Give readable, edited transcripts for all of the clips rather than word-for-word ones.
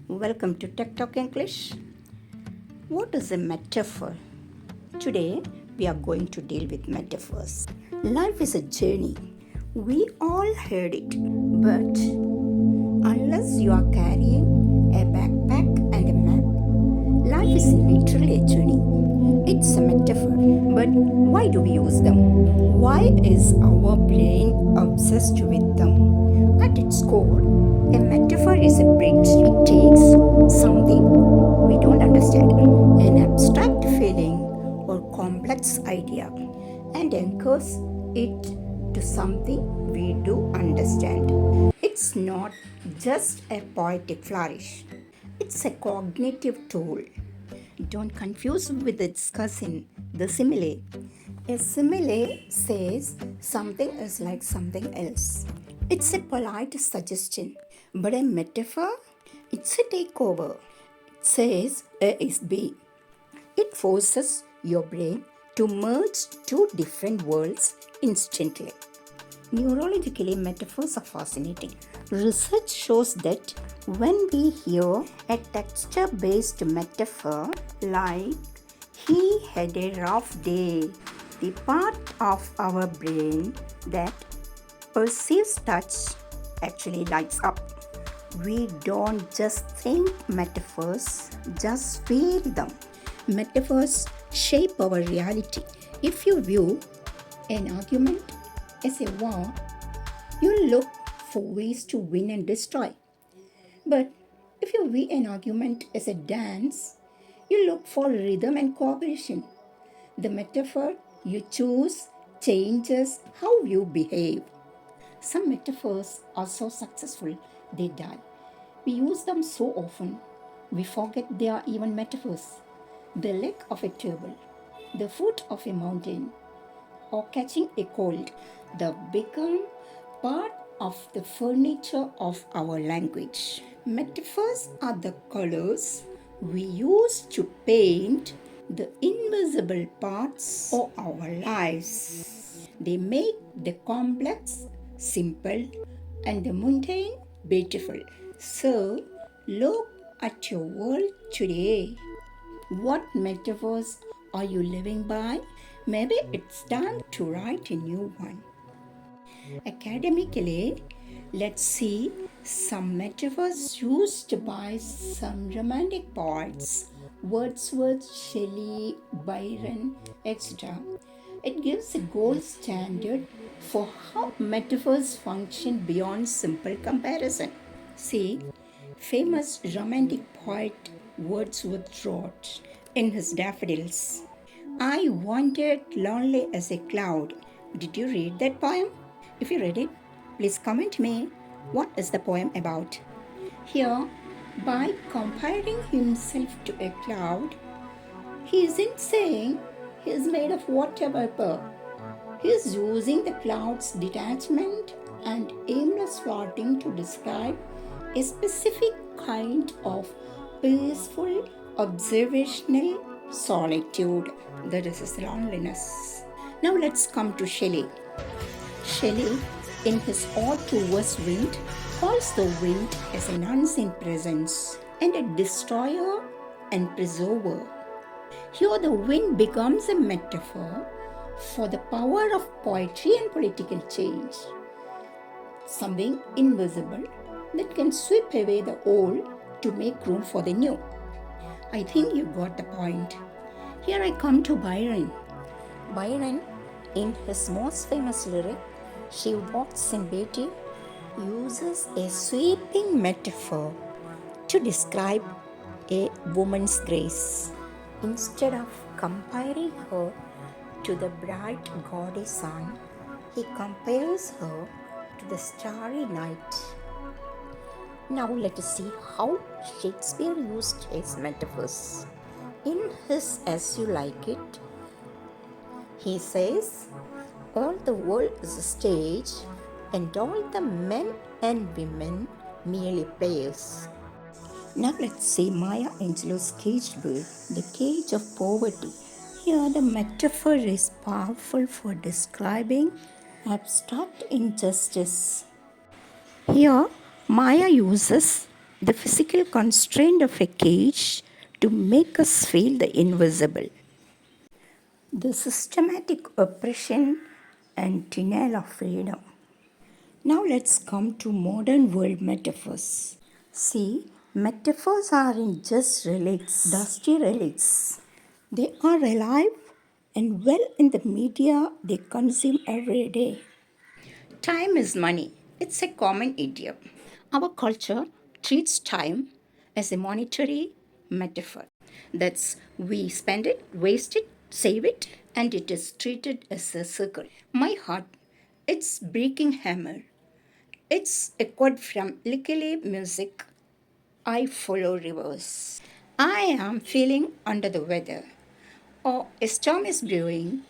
Welcome to Tech Talk English. What is a metaphor? Today we are going to deal with metaphors. Life is a journey. We all heard it, but unless you are carrying a backpack and a map, life is literally a journey. It's a metaphor, but why do we use them? Why is our brain obsessed with them? At its core, a metaphor is a bridge. It takes something we don't understand, an abstract feeling or complex idea, and anchors it to something we do understand. It's not just a poetic flourish, it's a cognitive tool. Don't confuse with its cousin, the simile. A simile says something is like something else. It's a polite suggestion, but a metaphor, it's a takeover. It says A is B. It forces your brain to merge two different worlds instantly. Neurologically, metaphors are fascinating. Research shows that when we hear a texture-based metaphor like he had a rough day, the part of our brain that perceives touch actually lights up. We don't just think metaphors, just feel them. Metaphors shape our reality. If you view an argument as a war, you look for ways to win and destroy. But if you view an argument as a dance, you look for rhythm and cooperation. The metaphor you choose changes how you behave. Some metaphors are so successful they die. We use them so often, we forget they are even metaphors. The leg of a table, the foot of a mountain, or catching a cold, they become part of the furniture of our language. Metaphors are the colors we use to paint the invisible parts of our lives. They make the complex simple and the mundane beautiful. So, look at your world today. What metaphors are you living by? Maybe it's time to write a new one. Academically, let's see some metaphors used by some romantic poets, Wordsworth, Shelley, Byron, etc. It gives a gold standard for how metaphors function beyond simple comparison. See, famous romantic poet Wordsworth wrote in his Daffodils, I wandered lonely as a cloud. Did you read that poem? If you read it, please comment me what is the poem about. Here, by comparing himself to a cloud, he isn't saying he is made of water vapor. He is using the cloud's detachment and aimless floating to describe a specific kind of peaceful observational solitude, that is loneliness. Now let's come to Shelley. Shelley, in his Ode to West Wind, calls the wind as an unseen presence and a destroyer and preserver. Here the wind becomes a metaphor for the power of poetry and political change. Something invisible that can sweep away the old to make room for the new. I think you got the point. Here I come to Byron. Byron, in his most famous lyric, She Walks in Beauty, uses a sweeping metaphor to describe a woman's grace. Instead of comparing her to the bright gaudy sun, he compares her to the starry night. Now let us see how Shakespeare used his metaphors. In his As You Like It, he says, all the world is a stage, and all the men and women merely players. Now let's see Maya Angelou's caged bird, the cage of poverty. Here the metaphor is powerful for describing abstract injustice. Here Maya uses the physical constraint of a cage to make us feel the invisible, the systematic oppression and denial of freedom. Now let's come to modern world metaphors. See, metaphors aren't just relics, dusty relics. They are alive and well in the media they consume every day. Time is money. It's a common idiom. Our culture treats time as a monetary metaphor. That's we spend it, waste it, save it, and it is treated as a circle. My heart, it's breaking hammer. It's a quote from Likely Music. I follow rivers. I am feeling under the weather. Or a storm is brewing.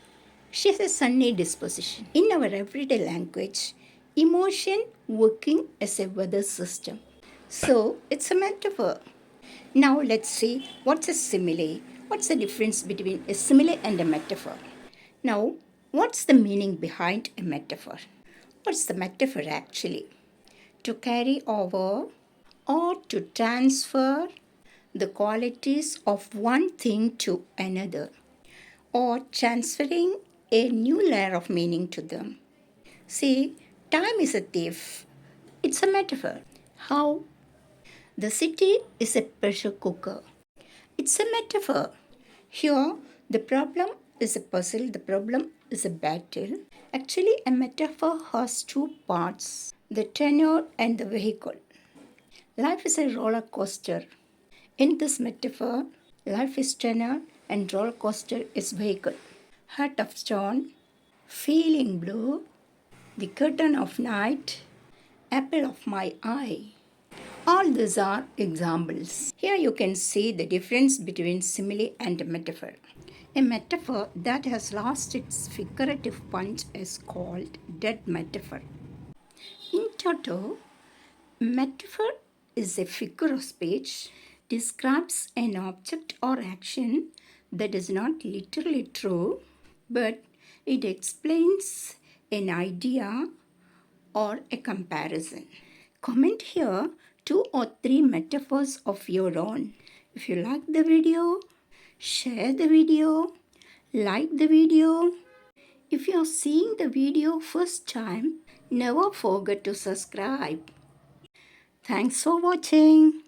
She has a sunny disposition. In our everyday language, emotion working as a weather system. So it's a metaphor. Now let's see what's a simile. What's the difference between a simile and a metaphor? Now, what's the meaning behind a metaphor? What's the metaphor actually? To carry over or to transfer the qualities of one thing to another, or transferring a new layer of meaning to them. See, time is a thief. It's a metaphor. How? The city is a pressure cooker. It's a metaphor. Here, the problem is a puzzle, the problem is a battle. Actually, a metaphor has two parts, the tenor and the vehicle. Life is a roller coaster. In this metaphor, life is tenor and roller coaster is vehicle. Heart of stone, feeling blue, the curtain of night, apple of my eye. All these are examples. Here you can see the difference between simile and metaphor. A metaphor that has lost its figurative punch is called dead metaphor. In toto, metaphor is a figure of speech, describes an object or action that is not literally true, but it explains an idea or a comparison. Comment here 2 or 3 metaphors of your own. If you like the video, share the video, like the video. If you are seeing the video first time, never forget to subscribe. Thanks for watching.